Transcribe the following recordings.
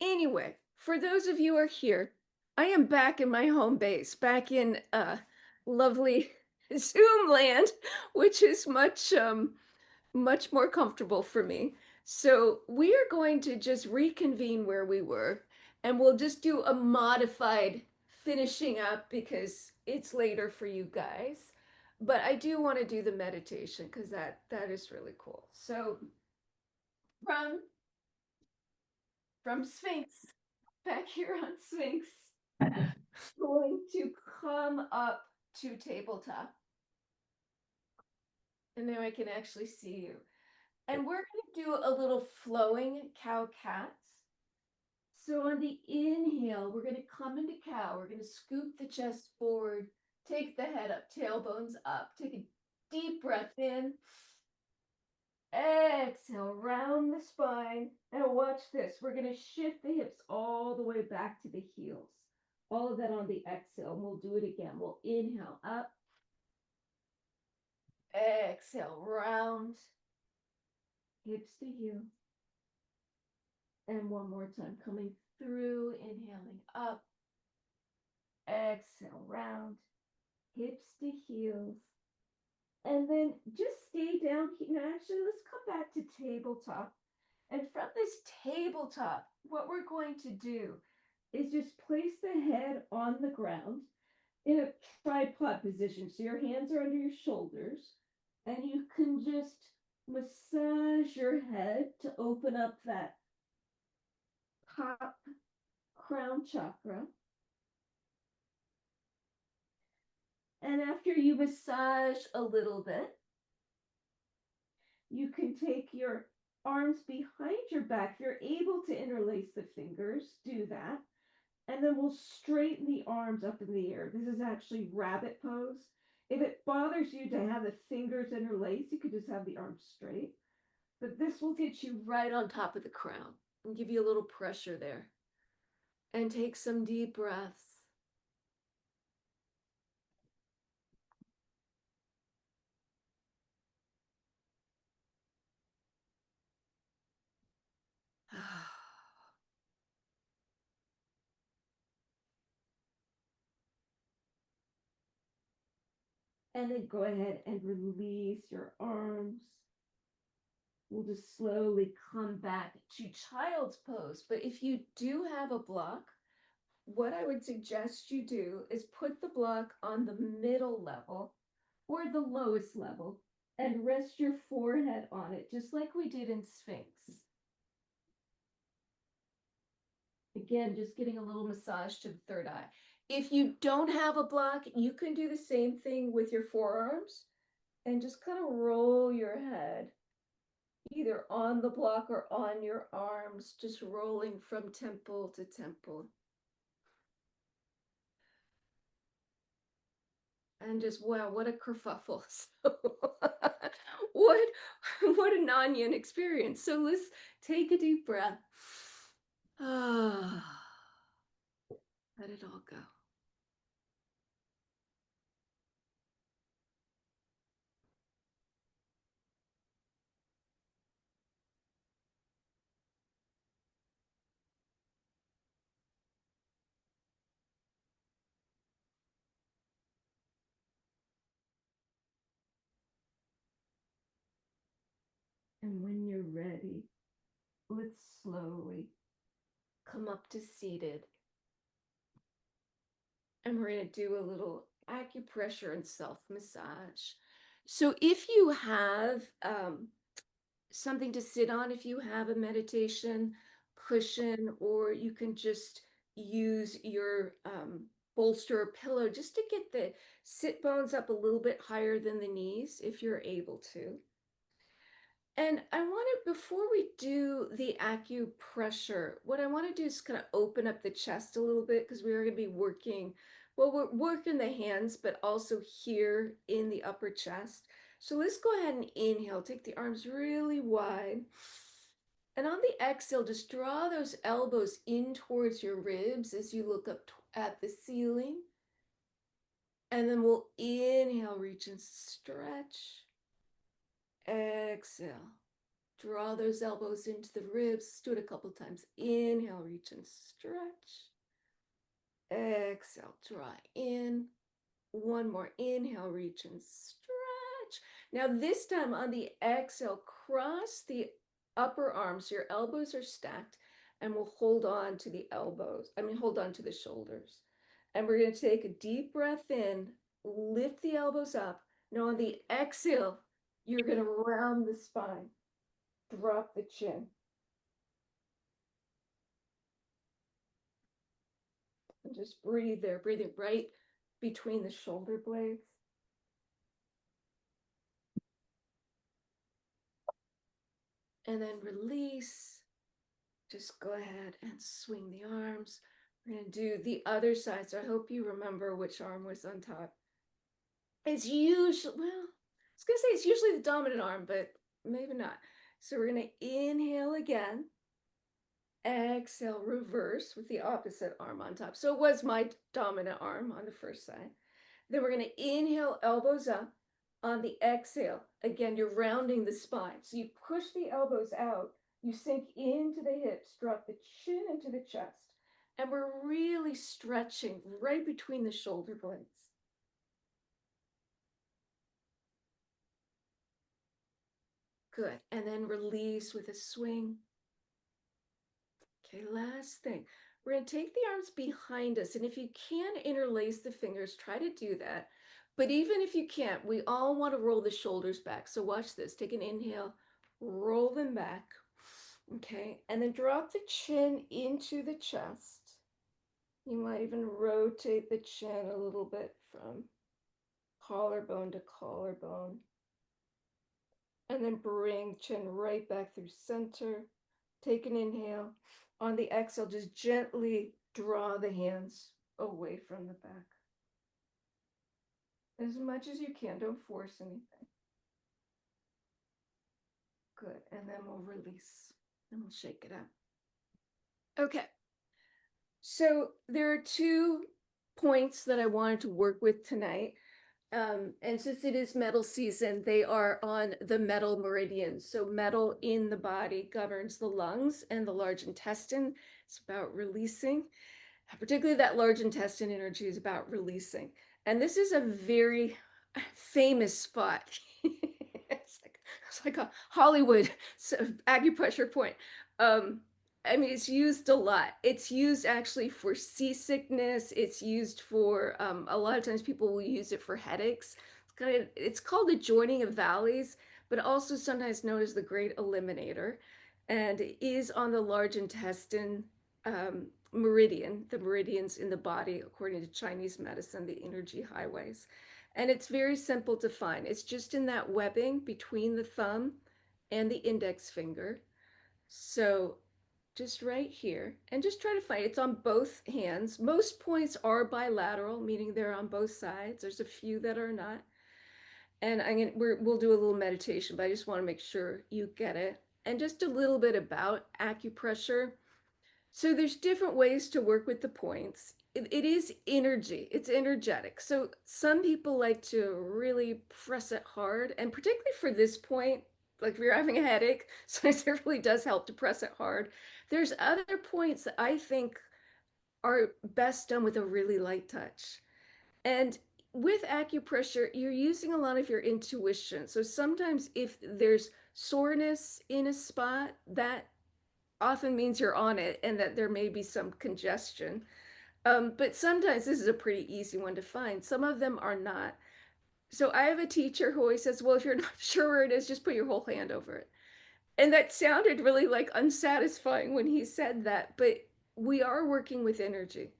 Anyway, for those of you who are here, I am back in my home base, back in lovely Zoom land, which is much more comfortable for me. So we are going to just reconvene where we were, and we'll just do a modified finishing up because it's later for you guys. But I do want to do the meditation because that is really cool. So from Sphinx, back here on Sphinx, going to come up to tabletop. And now I can actually see you. And we're going to do a little flowing cow cats. So on the inhale, we're going to come into cow. We're going to scoop the chest forward, take the head up, tailbones up. Take a deep breath in. Exhale, round the spine. And watch this. We're going to shift the hips all the way back to the heels. All of that on the exhale. We'll do it again. We'll inhale up. Exhale, round. Hips to heels. And one more time, coming through, inhaling up. Exhale, round. Hips to heels. And then just stay down. Now, actually, let's come back to tabletop. And from this tabletop, what we're going to do is just place the head on the ground in a tripod position. So your hands are under your shoulders, and you can just massage your head to open up that top crown chakra. And after you massage a little bit, you can take your arms behind your back. If you're able to interlace the fingers, do that. And then we'll straighten the arms up in the air. This is actually rabbit pose. If it bothers you to have the fingers interlaced, you could just have the arms straight. But this will get you right on top of the crown and give you a little pressure there. And take some deep breaths. And then go ahead and release your arms. We'll just slowly come back to child's pose. But if you do have a block, what I would suggest you do is put the block on the middle level or the lowest level and rest your forehead on it, just like we did in Sphinx. Again, just getting a little massage to the third eye. If you don't have a block, you can do the same thing with your forearms and just kind of roll your head either on the block or on your arms, just rolling from temple to temple. And just, wow, what a kerfuffle. So, what, what an onion experience. So let's take a deep breath. Ah, let it all go. And when you're ready, let's slowly come up to seated. And we're going to do a little acupressure and self massage. So if you have something to sit on, if you have a meditation cushion, or you can just use your bolster or pillow just to get the sit bones up a little bit higher than the knees if you're able to. And I want to, before we do the acupressure, what I want to do is kind of open up the chest a little bit because we are going to be working, well, we're working the hands, but also here in the upper chest. So let's go ahead and inhale, take the arms really wide. And on the exhale, just draw those elbows in towards your ribs as you look up at the ceiling. And then we'll inhale, reach and stretch. Exhale. Draw those elbows into the ribs. Do it a couple times. Inhale, reach and stretch. Exhale, draw in. One more. Inhale, reach and stretch. Now this time on the exhale, cross the upper arms. Your elbows are stacked, and we'll hold on to the elbows. Hold on to the shoulders. And we're going to take a deep breath in, lift the elbows up. Now on the exhale, you're going to round the spine, drop the chin. And just breathe there, breathing right between the shoulder blades. And then release. Just go ahead and swing the arms. We're going to do the other side. So I hope you remember which arm was on top. It's usually, well, I was going to say it's usually the dominant arm, but maybe not. So we're going to inhale again. Exhale, reverse with the opposite arm on top. So it was my dominant arm on the first side. Then we're going to inhale, elbows up. On the exhale, again, you're rounding the spine. So you push the elbows out, you sink into the hips, drop the chin into the chest, and we're really stretching right between the shoulder blades. Good. And then release with a swing. Okay, last thing. We're going to take the arms behind us, and if you can interlace the fingers, try to do that. But even if you can't, we all want to roll the shoulders back. So watch this. Take an inhale, roll them back. Okay, and then drop the chin into the chest. You might even rotate the chin a little bit from collarbone to collarbone. And then bring chin right back through center. Take an inhale. On the exhale, just gently draw the hands away from the back. As much as you can, don't force anything. Good, and then we'll release and we'll shake it out. Okay, so there are 2 points that I wanted to work with tonight. And since it is metal season, they are on the metal meridians. So metal in the body governs the lungs and the large intestine. It's about releasing. Particularly that large intestine energy is about releasing. And this is a very famous spot. It's like a Hollywood acupressure point. Um, it's used a lot. It's used actually for seasickness. It's used for a lot of times people will use it for headaches. It's called the joining of valleys, but also sometimes known as the great eliminator, and it is on the large intestine meridian, the meridians in the body, according to Chinese medicine, the energy highways. And it's very simple to find. It's just in that webbing between the thumb and the index finger. So just right here, and just try to find it. It's on both hands. Most points are bilateral, meaning they're on both sides. There's a few that are not. And we'll do a little meditation, but I just want to make sure you get it. And just a little bit about acupressure. So there's different ways to work with the points. It is energy. It's energetic. So some people like to really press it hard, and particularly for this point, like if you're having a headache, sometimes it really does help to press it hard. There's other points that I think are best done with a really light touch. And with acupressure, you're using a lot of your intuition. So sometimes if there's soreness in a spot, that often means you're on it and that there may be some congestion. But sometimes this is a pretty easy one to find. Some of them are not. So I have a teacher who always says, well, if you're not sure where it is, just put your whole hand over it. And that sounded really like unsatisfying when he said that, but we are working with energy,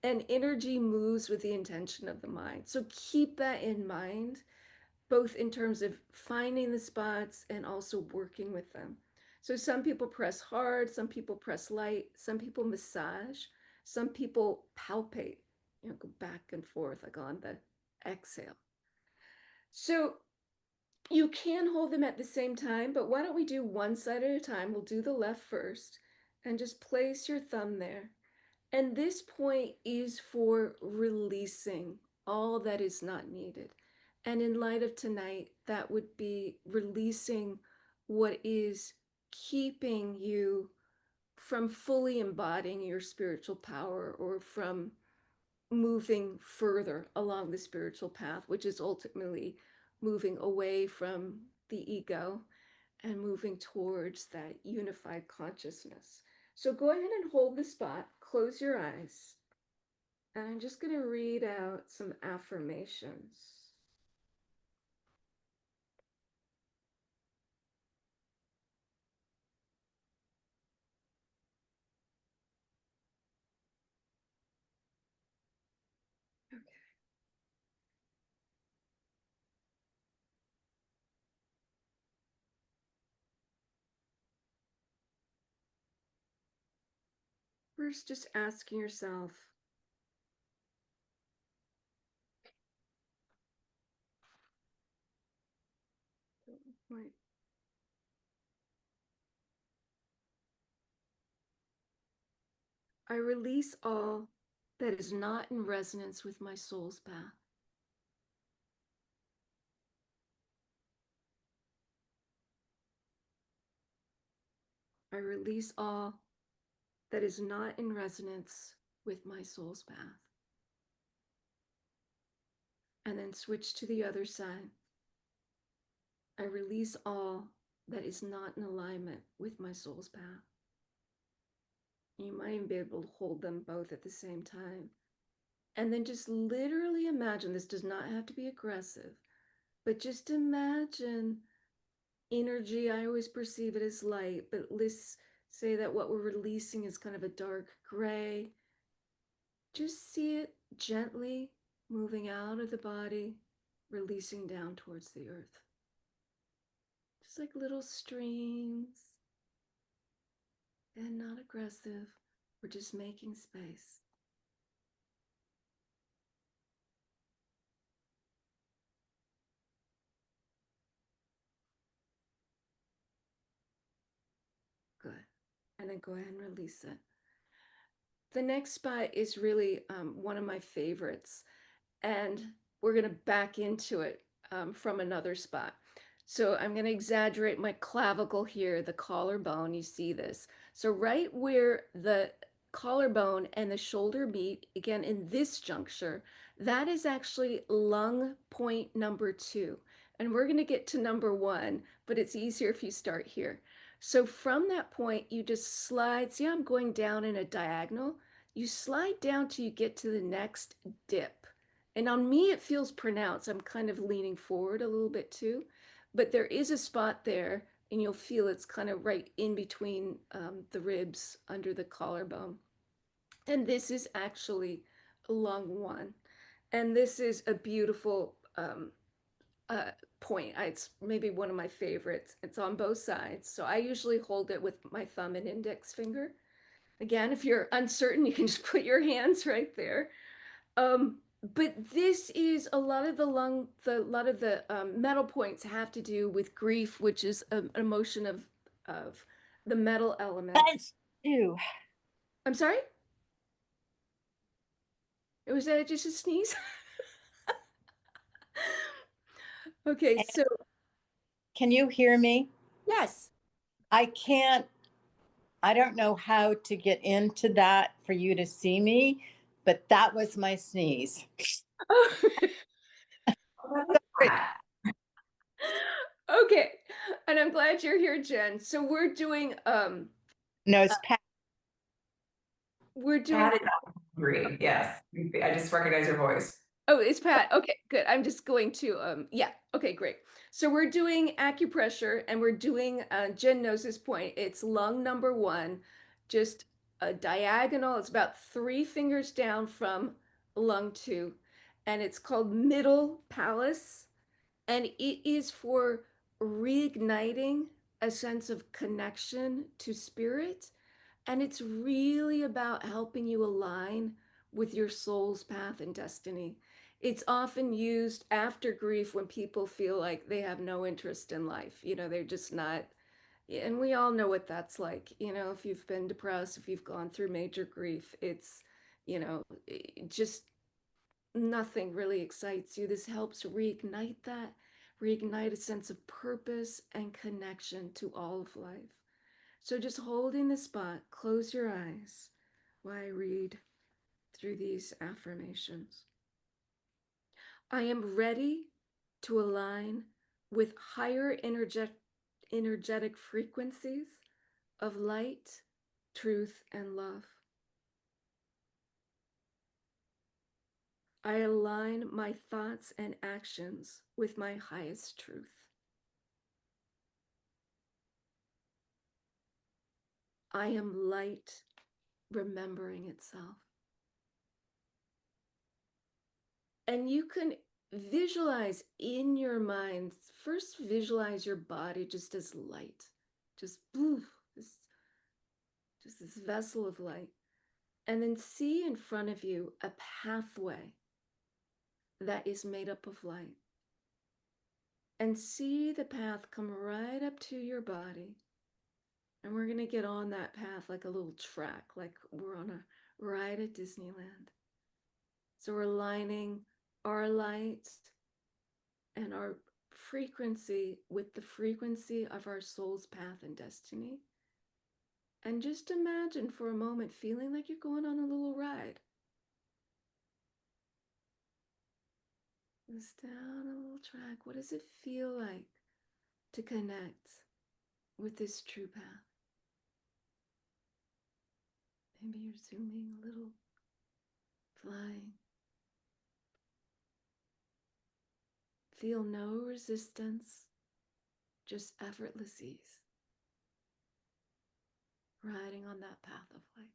and energy moves with the intention of the mind. So keep that in mind, both in terms of finding the spots and also working with them. So some people press hard, some people press light, some people massage, some people palpate, go back and forth like on the exhale. So you can hold them at the same time, but why don't we do one side at a time? We'll do the left first, and just place your thumb there. And this point is for releasing all that is not needed. And in light of tonight, that would be releasing what is keeping you from fully embodying your spiritual power or from moving further along the spiritual path, which is ultimately moving away from the ego and moving towards that unified consciousness. So go ahead and hold the spot, close your eyes, and I'm just going to read out some affirmations. Okay. First, just asking yourself, wait, I release all that is not in resonance with my soul's path. I release all that is not in resonance with my soul's path. And then switch to the other side. I release all that is not in alignment with my soul's path. You might even be able to hold them both at the same time. And then just literally imagine, this does not have to be aggressive, but just imagine energy. I always perceive it as light, but let's say that what we're releasing is kind of a dark gray. Just see it gently moving out of the body, releasing down towards the earth. Just like little streams, and not aggressive. We're just making space. Good. And then go ahead and release it. The next spot is really one of my favorites. And we're going to back into it from another spot. So I'm going to exaggerate my clavicle here, the collarbone. You see this. So right where the collarbone and the shoulder meet, again, in this juncture, that is actually lung point number 2. And we're going to get to number 1, but it's easier if you start here. So from that point, you just slide. See how I'm going down in a diagonal? You slide down till you get to the next dip. And on me, it feels pronounced. I'm kind of leaning forward a little bit too. But there is a spot there, and you'll feel it's kind of right in between the ribs under the collarbone. And this is actually lung 1. And this is a beautiful uh, point. It's maybe one of my favorites. It's on both sides. So I usually hold it with my thumb and index finger. Again, if you're uncertain, you can just put your hands right there. Um, but this is a lot of the metal points have to do with grief, which is an emotion of the metal element. That's you. I'm sorry? Was that just a sneeze? Okay, so Can you hear me? yes. I can't, I don't know how to get into that for you to see me, but that was my sneeze. Okay, and I'm glad you're here, Jen. So No, it's Pat. we're doing Agree. Yes. I just recognize your voice. Oh, it's Pat. Okay, good. I'm just going to yeah. Okay, great. So we're doing acupressure and we're doing Jen knows this point. It's lung number 1, just a diagonal. It's about 3 fingers down from lung 2, and it's called middle palace, and it is for reigniting a sense of connection to spirit, and it's really about helping you align with your soul's path and destiny. It's often used after grief when people feel like they have no interest in life. They're just not, and we all know what that's like. If you've been depressed, if you've gone through major grief, it's, just nothing really excites you. This helps reignite a sense of purpose and connection to all of life. So just holding the spot, close your eyes while I read through these affirmations. I am ready to align with higher energetic frequencies of light, truth, and love. I align my thoughts and actions with my highest truth. I am light remembering itself. And you can visualize in your mind, first visualize your body just as light, just blue, just this vessel of light. And then see in front of you a pathway that is made up of light. And see the path come right up to your body. And we're going to get on that path like a little track, like we're on a ride at Disneyland. So we're aligning our light and our frequency with the frequency of our soul's path and destiny. And just imagine for a moment feeling like you're going on a little ride. Just down a little track. What does it feel like to connect with this true path? Maybe you're zooming a little, flying. Feel no resistance, just effortless ease. Riding on that path of light.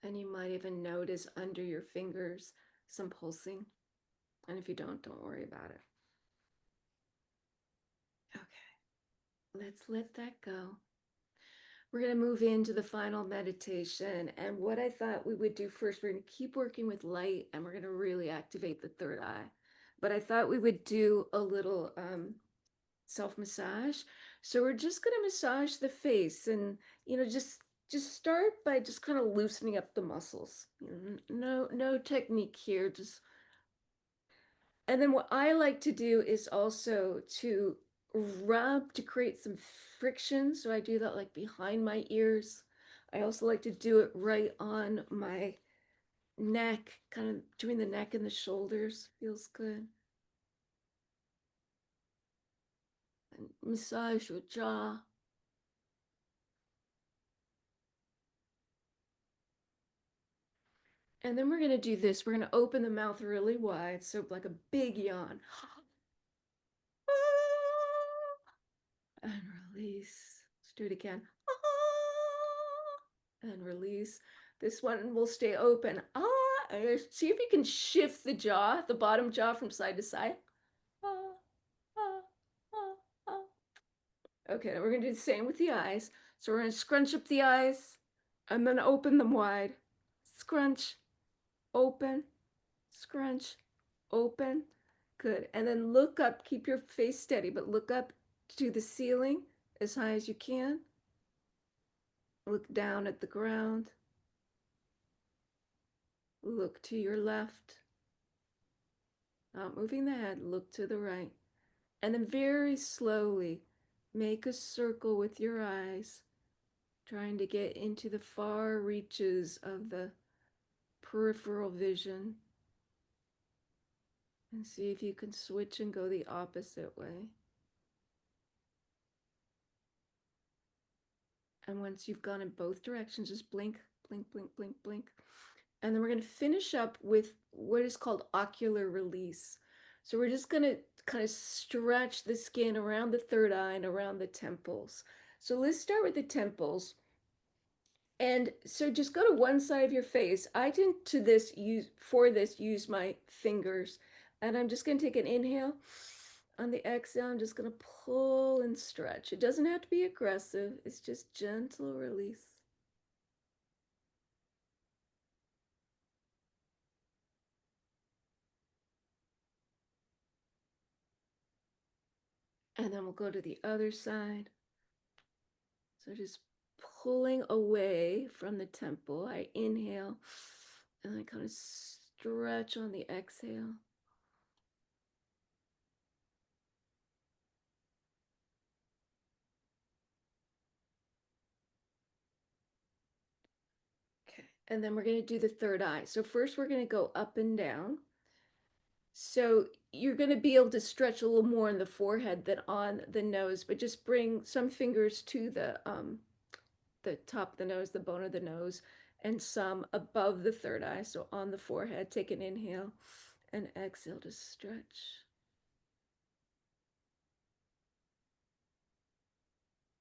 And you might even notice under your fingers some pulsing. And if you don't worry about it. Okay, let's let that go. We're going to move into the final meditation. And what I thought we would do first, we're going to keep working with light and we're going to really activate the third eye. But I thought we would do a little self-massage. So we're just going to massage the face and, just start by just kind of loosening up the muscles. No technique here, just. And then what I like to do is also to rub to create some friction. So I do that like behind my ears. I also like to do it right on my neck, kind of between the neck and the shoulders. Feels good. And massage your jaw. And then we're going to do this. We're going to open the mouth really wide. So like a big yawn. And release. Let's do it again. And release. This one will stay open. See if you can shift the jaw, the bottom jaw from side to side. Okay, we're going to do the same with the eyes. So we're going to scrunch up the eyes and then open them wide. Scrunch, open, scrunch, open. Good. And then look up, keep your face steady, but look up to the ceiling as high as you can. Look down at the ground. Look to your left. Not moving the head, look to the right. And then very slowly make a circle with your eyes, trying to get into the far reaches of the peripheral vision. And see if you can switch and go the opposite way. And once you've gone in both directions, just blink, blink, blink, blink, blink. And then we're going to finish up with what is called ocular release. So we're just going to kind of stretch the skin around the third eye and around the temples. So let's start with the temples. And so just go to one side of your face. I tend to use my fingers. And I'm just going to take an inhale. On the exhale, I'm just going to pull and stretch. It doesn't have to be aggressive. It's just gentle release. And then we'll go to the other side. So just pulling away from the temple. I inhale and I kind of stretch on the exhale. Okay, and then we're going to do the third eye. So first we're going to go up and down. So you're going to be able to stretch a little more in the forehead than on the nose, but just bring some fingers to the top of the nose, the bone of the nose, and some above the third eye. So on the forehead, take an inhale and exhale to stretch.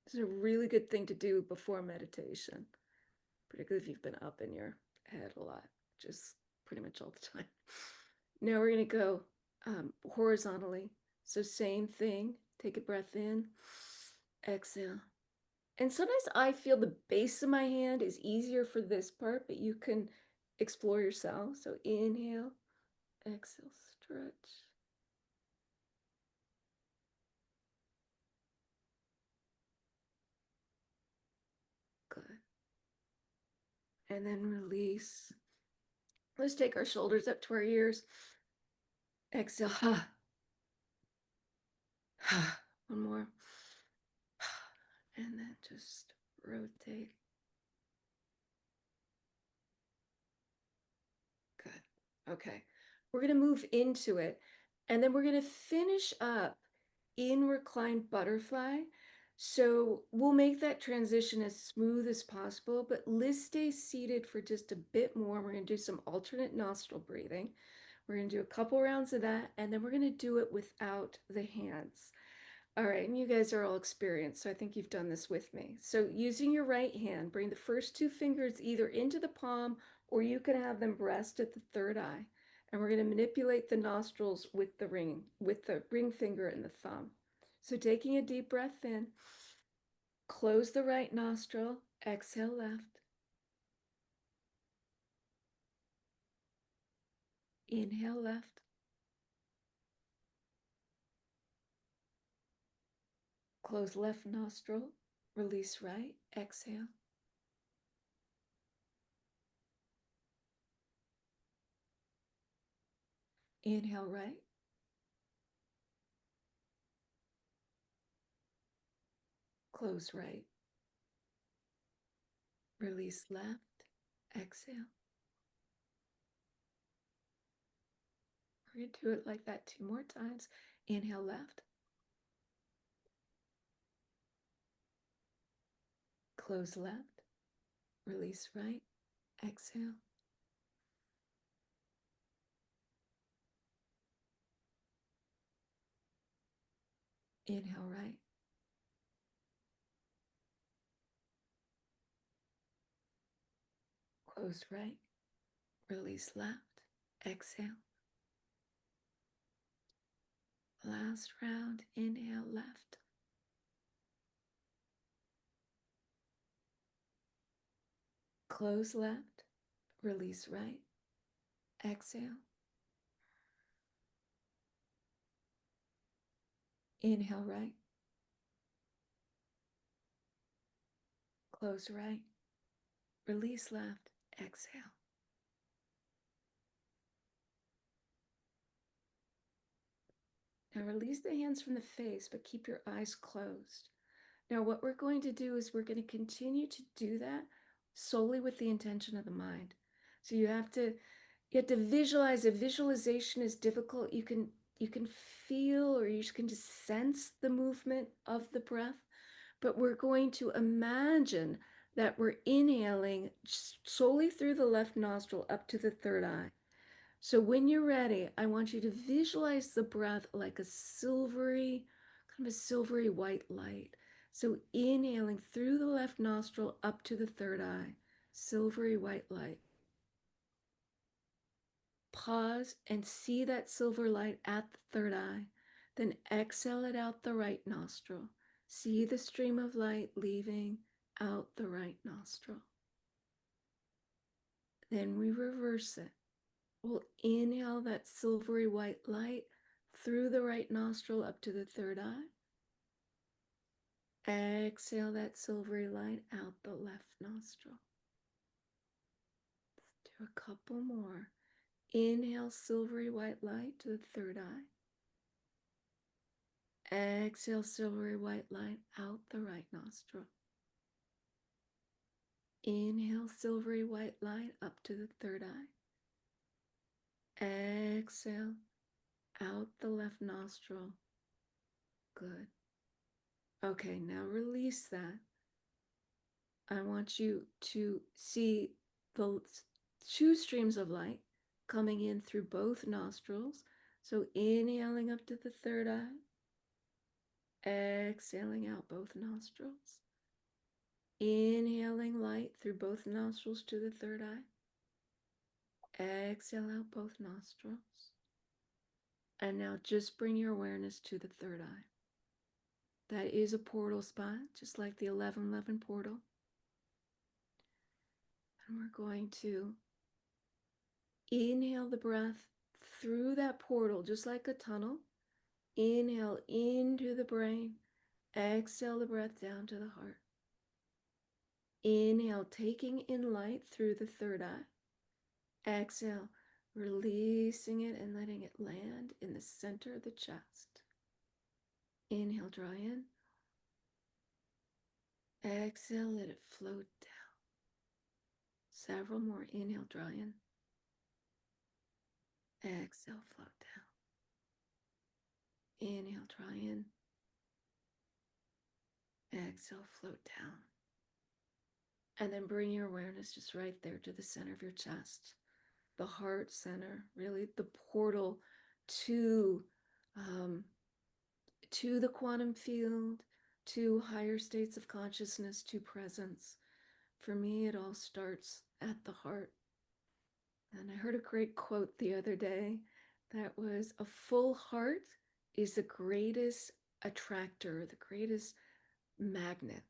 This is a really good thing to do before meditation, particularly if you've been up in your head a lot, just pretty much all the time. Now we're going to go horizontally. So same thing. Take a breath in, exhale. And sometimes I feel the base of my hand is easier for this part, but you can explore yourself. So inhale, exhale, stretch. Good. And then release. Let's take our shoulders up to our ears. Exhale. Ha. Ha. One more. And then just rotate. Good. Okay. We're going to move into it. And then we're going to finish up in reclined butterfly. So we'll make that transition as smooth as possible, but let's stay seated for just a bit more. We're going to do some alternate nostril breathing. We're going to do a couple rounds of that, and then we're going to do it without the hands. All right, and you guys are all experienced, so I think you've done this with me. So using your right hand, bring the first two fingers either into the palm, or you can have them rest at the third eye. And we're going to manipulate the nostrils with the ring finger and the thumb. So taking a deep breath in, close the right nostril, exhale left. Inhale left. Close left nostril, release right, exhale. Inhale right. Close right. Release left, exhale. We're going to do it like that 2 more times. Inhale left. Close left. Release right. Exhale. Inhale right. Close right. Release left. Exhale. Last round. Inhale left. Close left. Release right. Exhale. Inhale right. Close right. Release left. Exhale. Now release the hands from the face, but keep your eyes closed. Now what we're going to do is we're going to continue to do that solely with the intention of the mind. So you have to visualize. If visualization is difficult, you can feel, or you can just sense the movement of the breath, but we're going to imagine that we're inhaling solely through the left nostril up to the third eye. So when you're ready, I want you to visualize the breath like a silvery, kind of a silvery white light. So inhaling through the left nostril up to the third eye, silvery white light. Pause and see that silver light at the third eye. Then exhale it out the right nostril. See the stream of light leaving out the right nostril. Then we reverse it. We'll inhale that silvery white light through the right nostril up to the third eye. Exhale that silvery light out the left nostril. Let's do a couple more. Inhale silvery white light to the third eye. Exhale silvery white light out the right nostril. Inhale silvery white light up to the third eye. Exhale out the left nostril. Good. Okay, now release that. I want you to see the two streams of light coming in through both nostrils. So inhaling up to the third eye, exhaling out both nostrils. Inhaling light through both nostrils to the third eye. Exhale out both nostrils. And now just bring your awareness to the third eye. That is a portal spot, just like the 1111 portal. And we're going to inhale the breath through that portal, just like a tunnel. Inhale into the brain. Exhale the breath down to the heart. Inhale, taking in light through the third eye. Exhale, releasing it and letting it land in the center of the chest. Inhale, draw in. Exhale, let it float down. Several more. Inhale, draw in. Exhale, float down. Inhale, draw in. Exhale, float down. And then bring your awareness just right there to the center of your chest, the heart center, really the portal to the quantum field, to higher states of consciousness, to presence. For me, it all starts at the heart. And I heard a great quote the other day that was, a full heart is the greatest attractor, the greatest magnet.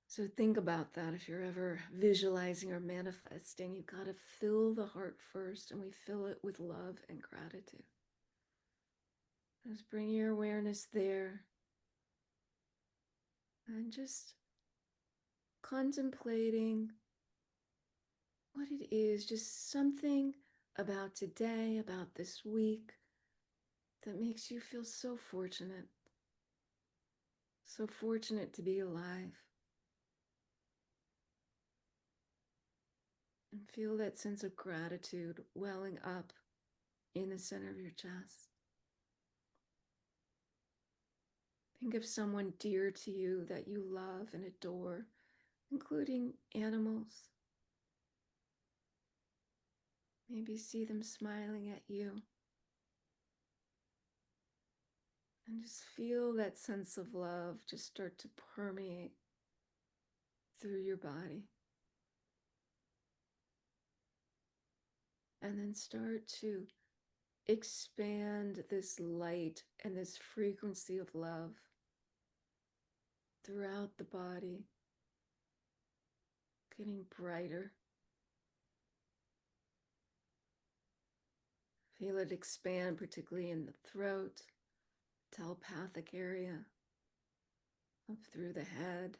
So think about that. If you're ever visualizing or manifesting, you've got to fill the heart first, and we fill it with love and gratitude. Just bring your awareness there and just contemplating what it is, just something about today, about this week, that makes you feel so fortunate to be alive. And feel that sense of gratitude welling up in the center of your chest. Think of someone dear to you that you love and adore, including animals. Maybe see them smiling at you. And just feel that sense of love just start to permeate through your body. And then start to expand this light and this frequency of love throughout the body, getting brighter. Feel it expand, particularly in the throat, telepathic area, up through the head,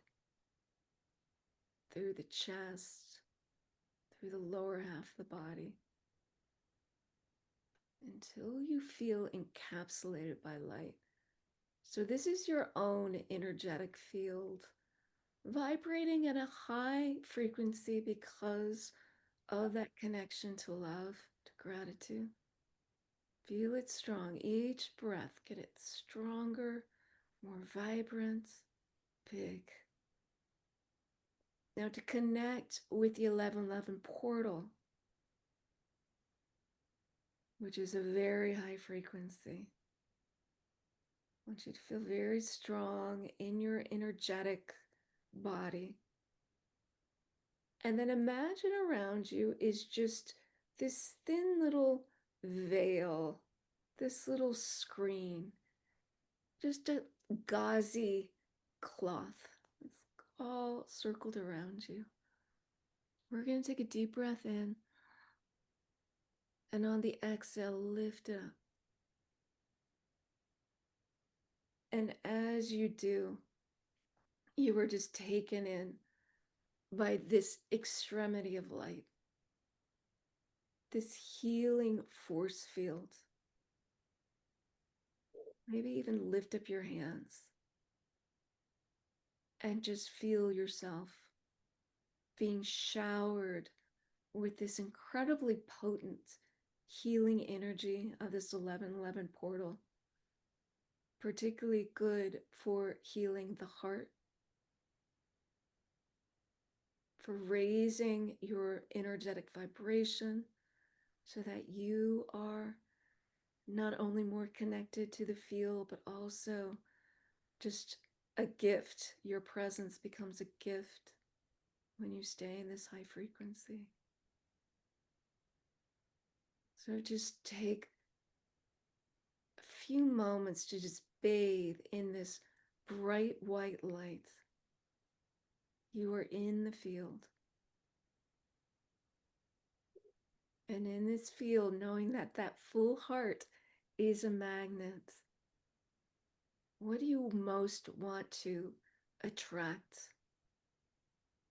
through the chest, through the lower half of the body, until you feel encapsulated by light. So this is your own energetic field, vibrating at a high frequency because of that connection to love, to gratitude. Feel it strong. Each breath, get it stronger, more vibrant, big. Now to connect with the 1111 portal, which is a very high frequency. I want you to feel very strong in your energetic body. And then imagine around you is just this thin little veil, this little screen, just a gauzy cloth. It's all circled around you. We're going to take a deep breath in. And on the exhale, lift it up. And as you do, you are just taken in by this extremity of light. this healing force field. Maybe even lift up your hands and just feel yourself being showered with this incredibly potent healing energy of this 1111 portal, particularly good for healing the heart, for raising your energetic vibration so that you are not only more connected to the field, but also just a gift. Your presence becomes a gift when you stay in this high frequency. So just take a few moments to just bathe in this bright white light. You are in the field. And in this field, knowing that that full heart is a magnet, what do you most want to attract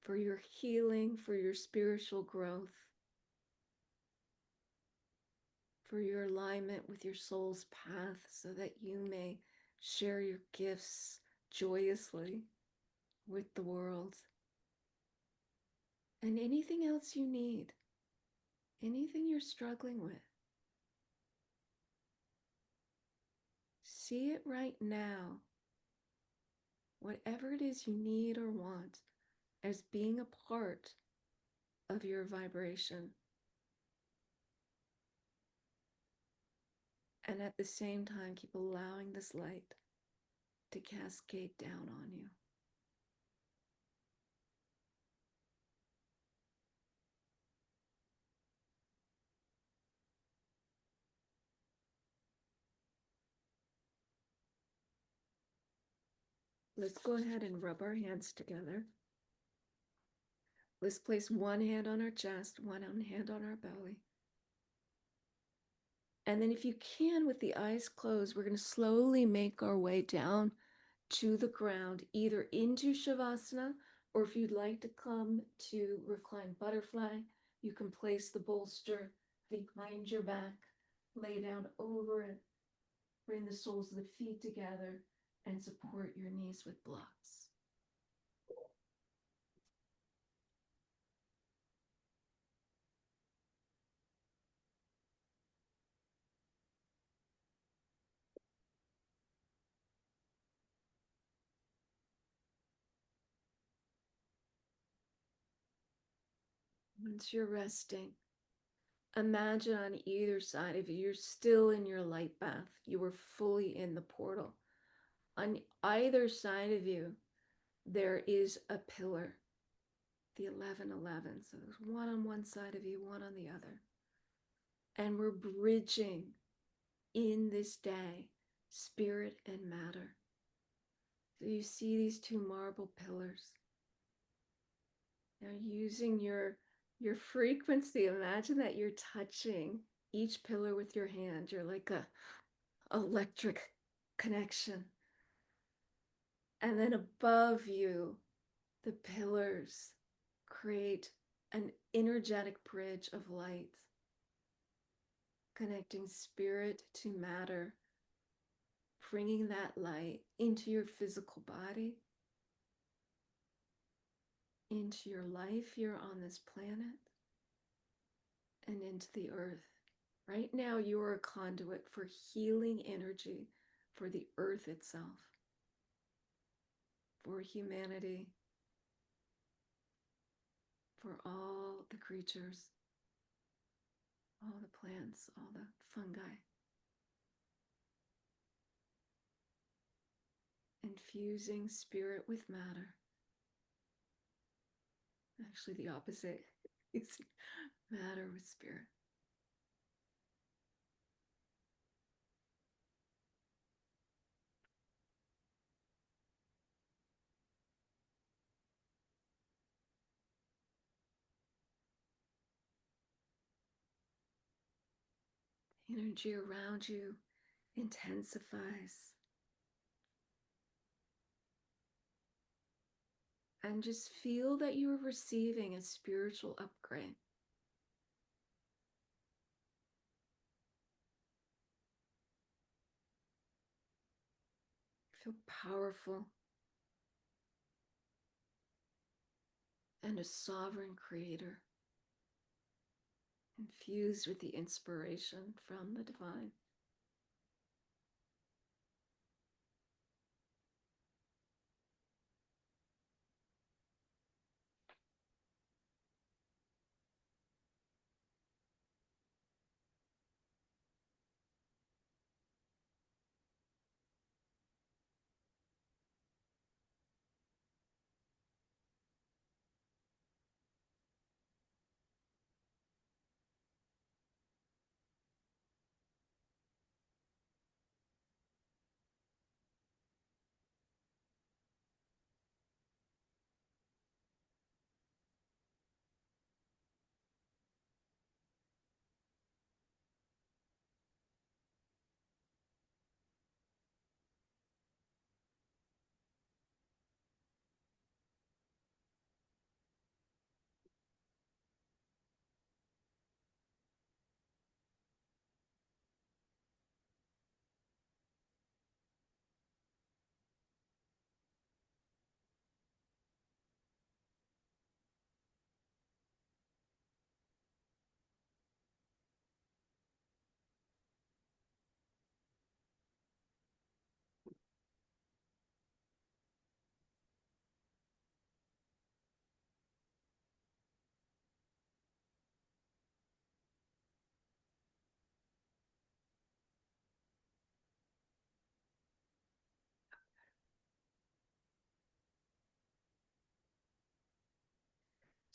for your healing, for your spiritual growth, for your alignment with your soul's path, so that you may share your gifts joyously with the world? And anything else you need, anything you're struggling with, see it right now, whatever it is you need or want, as being a part of your vibration. And at the same time, keep allowing this light to cascade down on you. Let's go ahead and rub our hands together. Let's place one hand on our chest, one hand on our belly. And then if you can, with the eyes closed, we're going to slowly make our way down to the ground, either into Shavasana, or if you'd like to come to reclined butterfly, you can place the bolster behind your back, lay down over it, bring the soles of the feet together, and support your knees with blocks. Once you're resting, imagine on either side of you, you're still in your light bath. You are fully in the portal. On either side of you, there is a pillar, the 1111. So there's one on one side of you, one on the other. And we're bridging in this day, spirit and matter. So you see these two marble pillars. Now using your frequency, imagine that you're touching each pillar with your hand. You're like a electric connection. And then above you, the pillars create an energetic bridge of light, connecting spirit to matter, bringing that light into your physical body, into your life here on this planet, and into the earth. Right now, you are a conduit for healing energy for the earth itself, for humanity, for all the creatures, all the plants, all the fungi. Infusing spirit with matter. Actually, the opposite. Using matter with spirit. Energy around you intensifies. And just feel that you are receiving a spiritual upgrade. Feel powerful and a sovereign creator, infused with the inspiration from the divine.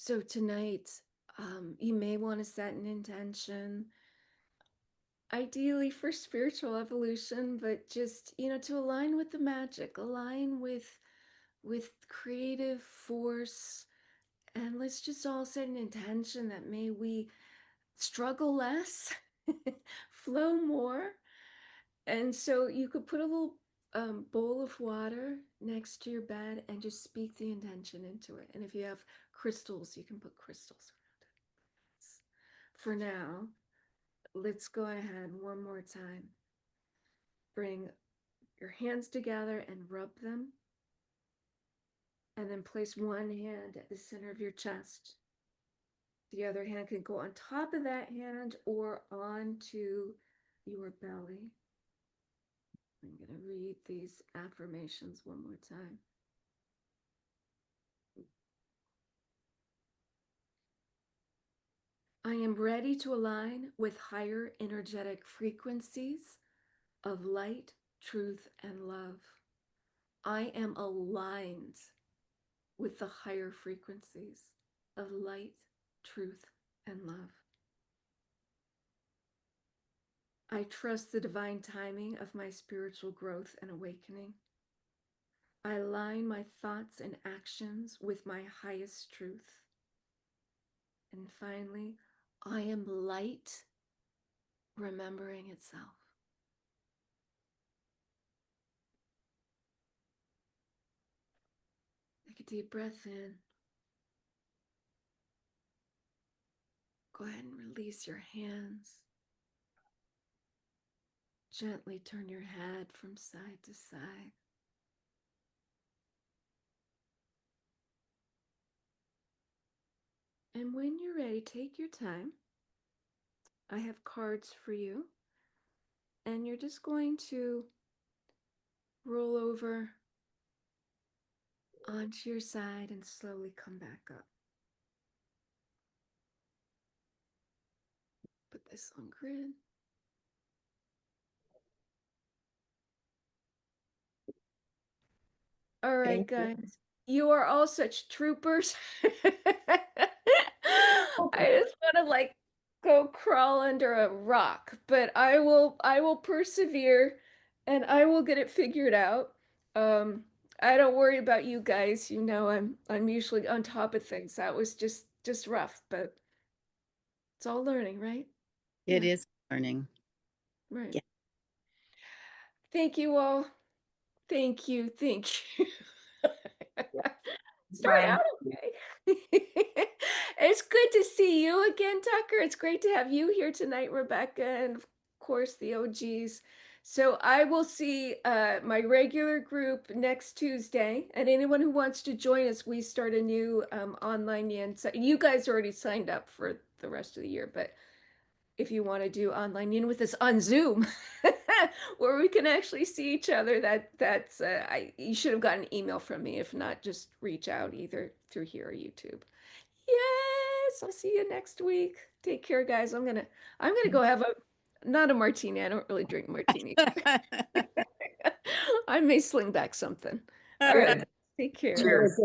So tonight, you may want to set an intention, ideally for spiritual evolution, but just, to align with the magic, align with creative force. And let's just all set an intention that may we struggle less, flow more. And so you could put a little bowl of water next to your bed and just speak the intention into it. And if you have crystals, you can put crystals around it. For now, let's go ahead one more time. Bring your hands together and rub them. And then place one hand at the center of your chest. The other hand can go on top of that hand or onto your belly. I'm going to read these affirmations one more time. I am ready to align with higher energetic frequencies of light, truth, and love. I am aligned with the higher frequencies of light, truth, and love. I trust the divine timing of my spiritual growth and awakening. I align my thoughts and actions with my highest truth. And finally, I am light remembering itself. Take a deep breath in. Go ahead and release your hands. Gently turn your head from side to side. And when you're ready, take your time. I have cards for you. And you're just going to roll over onto your side and slowly come back up. Put this on grid. All right, Thank you. guys. You are all such troopers. I just want to go crawl under a rock, but I will persevere and I will get it figured out. I don't worry about you guys. I'm usually on top of things. That was just rough, but it's all learning, right? It Yeah. is learning. Right. Yeah. Thank you all. Thank you. Thank you. Start Fine. out okay. It's good to see you again, Tucker. It's great to have you here tonight, Rebecca, and of course, the OGs. So I will see my regular group next Tuesday, and anyone who wants to join us, we start a new online Yin. So you guys already signed up for the rest of the year, but if you want to do online Yin with us on Zoom, where we can actually see each other, that's you should have gotten an email from me. If not, just reach out either through here or YouTube. Yes, I'll see you next week. Take care, guys. I'm gonna go have not a martini. I don't really drink martini. I may sling back something. All right. Good. Take care. Cheers.